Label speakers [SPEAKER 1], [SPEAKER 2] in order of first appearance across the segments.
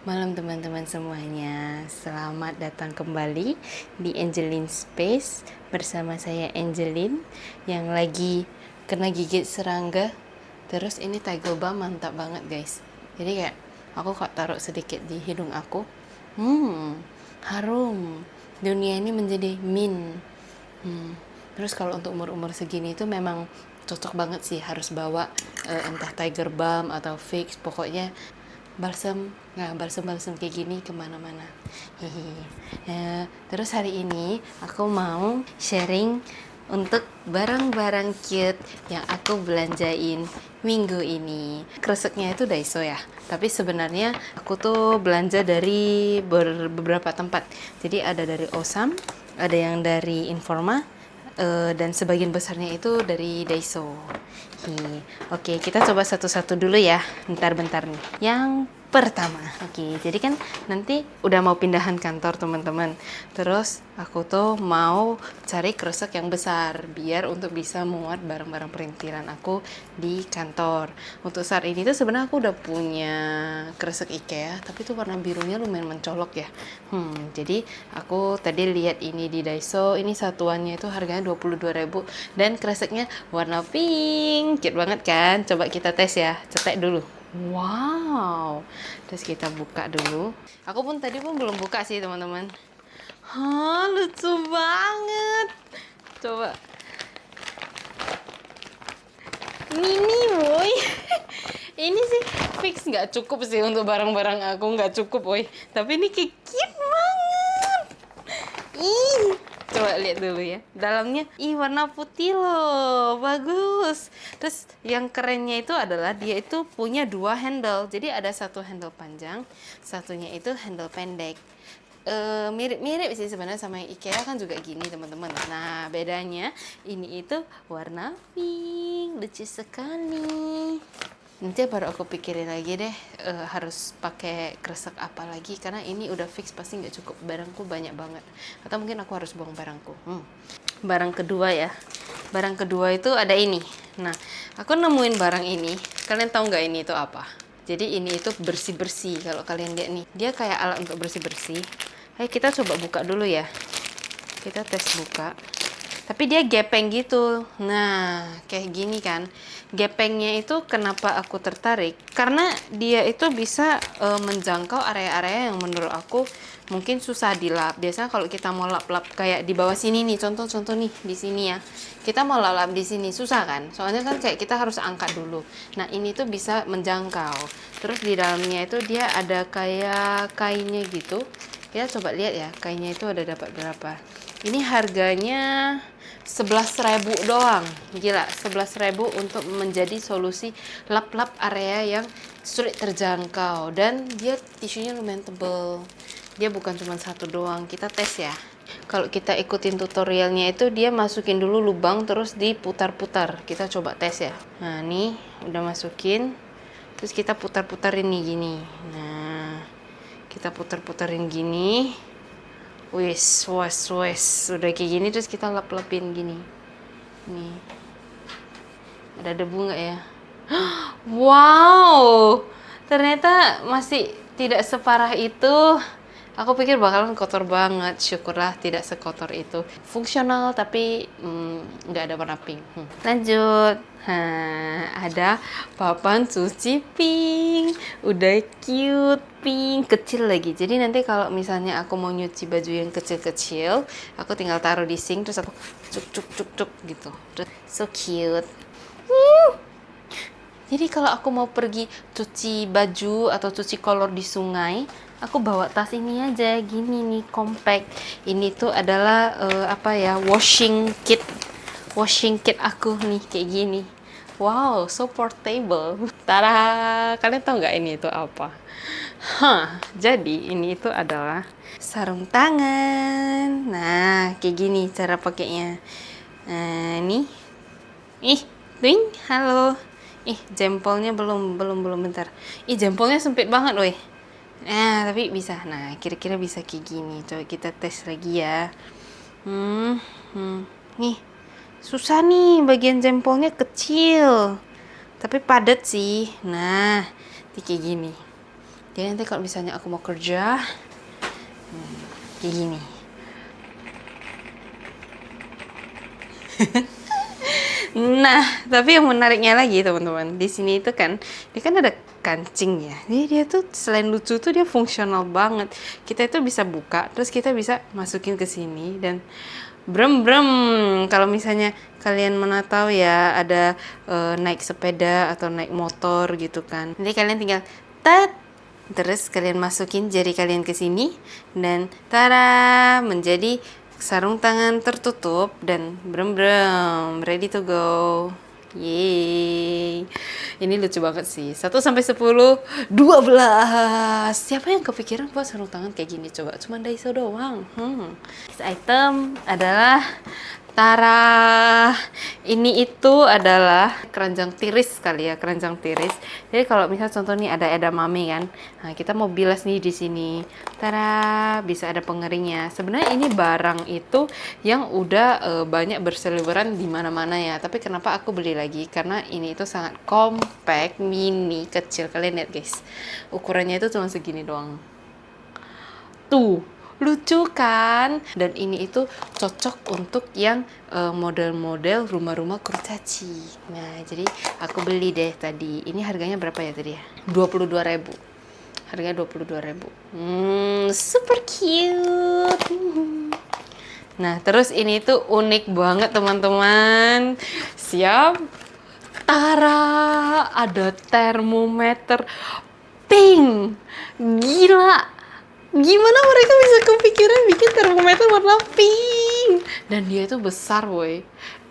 [SPEAKER 1] Malam teman-teman semuanya, selamat datang kembali di Angelin Space bersama saya Angelin yang lagi kena gigit serangga. Terus ini tiger balm mantap banget guys. Jadi kayak aku kok taruh sedikit di hidung aku, harum. Dunia ini menjadi mint. Terus kalau untuk umur-umur segini itu memang cocok banget sih harus bawa entah tiger balm atau fix, pokoknya balsam, nah balsam kayak gini kemana-mana. Terus hari ini aku mau sharing untuk barang-barang cute yang aku belanjain minggu ini. Kreseknya itu Daiso ya, tapi sebenarnya aku tuh belanja dari beberapa tempat. Jadi ada dari Osam, ada yang dari Informa, dan sebagian besarnya itu dari Daiso. Oke, kita coba satu-satu dulu ya, bentar-bentar nih. Yang pertama, oke, jadi kan nanti udah mau pindahan kantor teman-teman. Terus aku tuh mau cari kresek yang besar biar untuk bisa muat barang-barang perintilan aku di kantor. Untuk saat ini tuh sebenarnya aku udah punya kresek IKEA, tapi tuh warna birunya lumayan mencolok ya. Jadi aku tadi lihat ini di Daiso, ini satuannya itu harganya 22.000 dan kreseknya warna pink. Cute banget kan? Coba kita tes ya. Cetek dulu. Wow. Terus kita buka dulu. Aku pun tadi pun belum buka sih, teman-teman. Hah, lucu banget. Coba. Mini boy. Ini sih fix nggak cukup sih untuk barang-barang aku, nggak cukup boy. Tapi ini kayak cute banget. Ih, coba lihat dulu ya. Dalamnya, warna putih loh, bagus. Terus yang kerennya itu adalah dia itu punya dua handle. Jadi ada satu handle panjang, satunya itu handle pendek. Mirip-mirip sih sebenarnya sama yang IKEA kan juga gini teman-teman. Nah bedanya ini itu warna pink, lucu sekali. Nanti baru aku pikirin lagi deh harus pakai kresek apa lagi, karena ini udah fix pasti nggak cukup, barangku banyak banget, atau mungkin aku harus buang barangku. Barang kedua ya, barang kedua itu ada ini. Nah aku nemuin barang ini, kalian tahu nggak ini itu apa? Jadi ini itu bersih-bersih. Kalau kalian lihat nih, dia kayak alat untuk bersih-bersih. Ayo kita coba buka dulu ya. Kita tes buka. Tapi dia gepeng gitu. Nah, kayak gini kan. Gepengnya itu kenapa aku tertarik? Karena dia itu bisa menjangkau area-area yang menurut aku mungkin susah dilap. Biasanya kalau kita mau lap-lap kayak di bawah sini nih, contoh-contoh nih di sini ya. Kita mau lap-lap di sini susah kan? Soalnya kan kayak kita harus angkat dulu. Nah, ini tuh bisa menjangkau. Terus di dalamnya itu dia ada kayak kainnya gitu. Kita coba lihat ya, kainnya itu ada dapat berapa. Ini harganya 11.000 doang. Gila, 11.000 untuk menjadi solusi lap-lap area yang sulit terjangkau. Dan dia tisunya lumayan tebel. Dia bukan cuma satu doang. Kita tes ya. Kalau kita ikutin tutorialnya itu dia masukin dulu lubang terus diputar-putar. Kita coba tes ya. Nah, nih udah masukin. Terus kita putar-putarin nih gini. Nah, kita putar-putarin gini. Wes, udah kayak gini terus kita lap-lapin gini. Nih, ada debu nggak ya? Wow, ternyata masih tidak separah itu. Aku pikir bakalan kotor banget, syukurlah tidak sekotor itu. Fungsional tapi nggak ada warna pink. Lanjut. Ada papan cuci pink. Udah cute, pink, kecil lagi. Jadi nanti kalau misalnya aku mau nyuci baju yang kecil-kecil, aku tinggal taruh di sink terus aku cuk gitu. So cute. Jadi kalau aku mau pergi cuci baju atau cuci kolor di sungai, aku bawa tas ini aja, gini nih, compact. Ini tuh adalah washing kit aku nih, kayak gini. Wow, so portable. Tada, kalian tahu nggak ini itu apa? Jadi ini itu adalah sarung tangan. Nah, kayak gini cara pakainya. Nah, nih. Ding, halo. Jempolnya belum bentar. Jempolnya sempit banget, woi. Nah, tapi bisa. Nah, kira-kira bisa kayak gini. Coba kita tes lagi ya. Nih, susah nih, bagian jempolnya kecil. Tapi padat sih. Nah, kayak gini. Jadi nanti kalau misalnya aku mau kerja, kayak gini. Nah, tapi yang menariknya lagi teman-teman, di sini itu kan, dia kan ada kancing ya. Jadi dia tuh selain lucu tuh dia fungsional banget. Kita itu bisa buka, terus kita bisa masukin ke sini dan brem. Kalau misalnya kalian mana tahu ya ada naik sepeda atau naik motor gitu kan. Nanti kalian tinggal tet, terus kalian masukin jari kalian ke sini dan tada, menjadi sarung tangan tertutup dan brem ready to go. Yeay. Ini lucu banget sih. 1 sampai 10, 12. Siapa yang kepikiran buat sarung tangan kayak gini coba? Cuma Daiso doang. This item adalah Tara, ini itu adalah keranjang tiris kali ya, keranjang tiris. Jadi kalau misal contoh nih ada edamame kan, nah kita mau bilas nih di sini, Tara, bisa ada pengeringnya. Sebenarnya ini barang itu yang udah banyak berseliweran di mana-mana ya. Tapi kenapa aku beli lagi? Karena ini itu sangat compact, mini, kecil. Kalian lihat guys, ukurannya itu cuma segini doang. Tuh, lucu kan? Dan ini itu cocok untuk yang model-model rumah-rumah kurcaci. Nah, jadi aku beli deh tadi. Ini harganya berapa ya tadi ya? 22.000. Harganya 22.000. Super cute. Nah, terus ini tuh unik banget teman-teman. Siap? Tara, ada termometer pink. Gila. Gimana mereka bisa kepikiran bikin termometer warna pink? Dan dia itu besar, boy.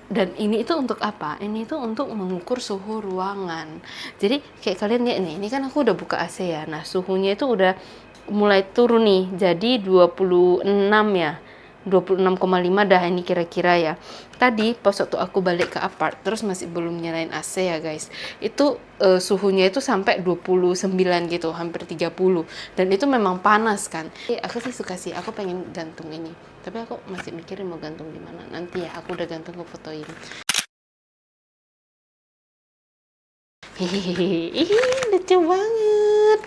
[SPEAKER 1] Dan ini itu untuk apa? Ini itu untuk mengukur suhu ruangan. Jadi kayak kalian lihat nih, ini kan aku udah buka AC ya. Nah, suhunya itu udah mulai turun nih. Jadi 26 ya. 26,5 dah ini kira-kira ya. Tadi pas waktu aku balik ke apart terus masih belum nyalain AC ya guys, itu suhunya itu sampai 29 gitu, hampir 30, dan itu memang panas kan. Aku sih suka sih, aku pengen gantung ini, tapi aku masih mikirin mau gantung di mana. Nanti ya aku udah gantung, aku fotoin. Hehehe, lucu banget.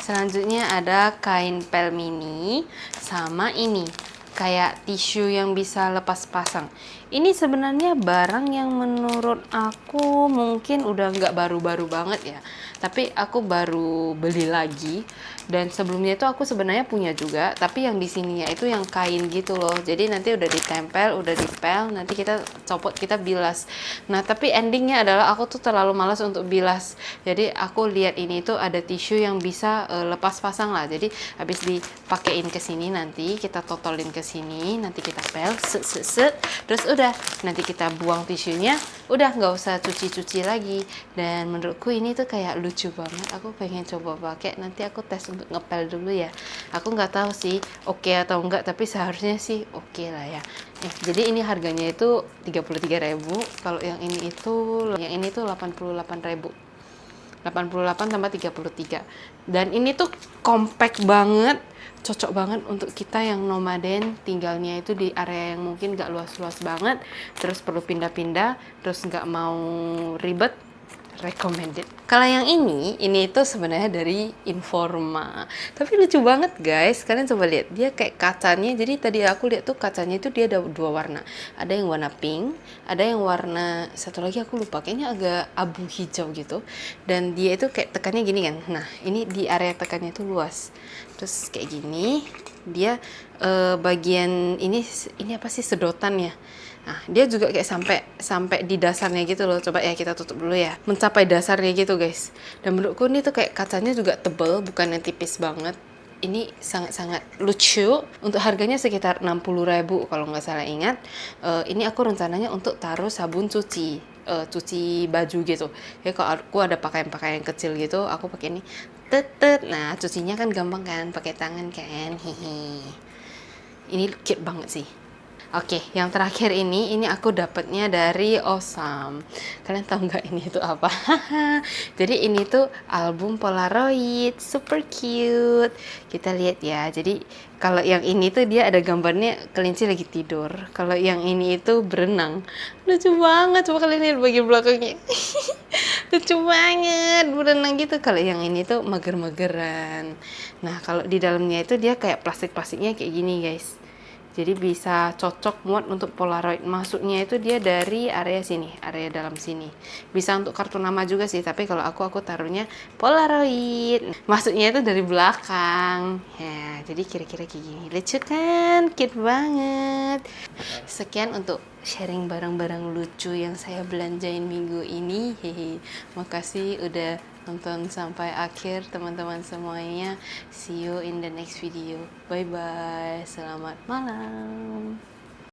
[SPEAKER 1] Selanjutnya ada kain pel mini sama ini kayak tisu yang bisa lepas pasang. Ini sebenarnya barang yang menurut aku mungkin udah nggak baru-baru banget ya, tapi aku baru beli lagi. Dan sebelumnya itu aku sebenarnya punya juga, tapi yang di sininya itu yang kain gitu loh. Jadi nanti udah ditempel, udah dipel, nanti kita copot, kita bilas. Nah, tapi endingnya adalah aku tuh terlalu malas untuk bilas. Jadi aku lihat ini tuh ada tisu yang bisa lepas pasang lah. Jadi habis dipakein ke sini, nanti kita totolin ke sini, nanti kita pel, set, terus udah nanti kita buang tisunya, udah nggak usah cuci-cuci lagi. Dan menurutku ini tuh kayak lucu banget. Aku pengen coba pakai, nanti aku tes untuk ngepel dulu ya. Aku nggak tahu sih oke atau enggak, tapi seharusnya sih oke lah ya. Jadi ini harganya itu 33.000. Kalau yang ini tuh 88.000. 88 tambah 33. Dan ini tuh compact banget, cocok banget untuk kita yang nomaden, tinggalnya itu di area yang mungkin gak luas-luas banget, terus perlu pindah-pindah, terus gak mau ribet. Recommended. Kalau yang ini itu sebenarnya dari Informa, tapi lucu banget guys. Kalian coba lihat, dia kayak kacanya. Jadi tadi aku lihat tuh kacanya itu dia ada 2 warna, ada yang warna pink, ada yang warna satu lagi aku lupa, kayaknya agak abu hijau gitu. Dan dia itu kayak tekannya gini kan. Nah, ini di area tekannya itu luas, terus kayak gini. Dia bagian ini apa sih, sedotan ya. Nah, dia juga kayak sampai di dasarnya gitu loh. Coba ya kita tutup dulu ya. Mencapai dasarnya gitu, guys. Dan menurutku ini tuh kayak kacanya juga tebel, bukan yang tipis banget. Ini sangat-sangat lucu. Untuk harganya sekitar 60.000 kalau nggak salah ingat. Ini aku rencananya untuk taruh sabun cuci baju gitu. Ya kalau aku ada pakaian-pakaian kecil gitu, aku pakai ini. Nah, cucinya kan gampang kan, pakai tangan kan. Ini cute banget sih. Oke, yang terakhir ini aku dapatnya dari Osam. Kalian tahu nggak ini itu apa? Jadi ini tuh album Polaroid, super cute. Kita lihat ya. Jadi kalau yang ini tuh dia ada gambarnya kelinci lagi tidur. Kalau yang ini itu berenang. Lucu banget. Coba kalian lihat bagian belakangnya. Lucu banget, berenang gitu. Kalau yang ini tuh mager-mageran. Nah, kalau di dalamnya itu dia kayak plastik-plastiknya kayak gini, guys. Jadi bisa cocok muat untuk Polaroid. Masuknya itu dia dari area sini, area dalam sini. Bisa untuk kartu nama juga sih, tapi kalau aku taruhnya Polaroid. Masuknya itu dari belakang. Ya, jadi kira-kira kayak gini. Lucu kan? Cute banget. Sekian untuk sharing barang-barang lucu yang saya belanjain minggu ini. Hehe. Makasih udah nonton sampai akhir teman-teman semuanya. See you in the next video. Bye bye. Selamat malam.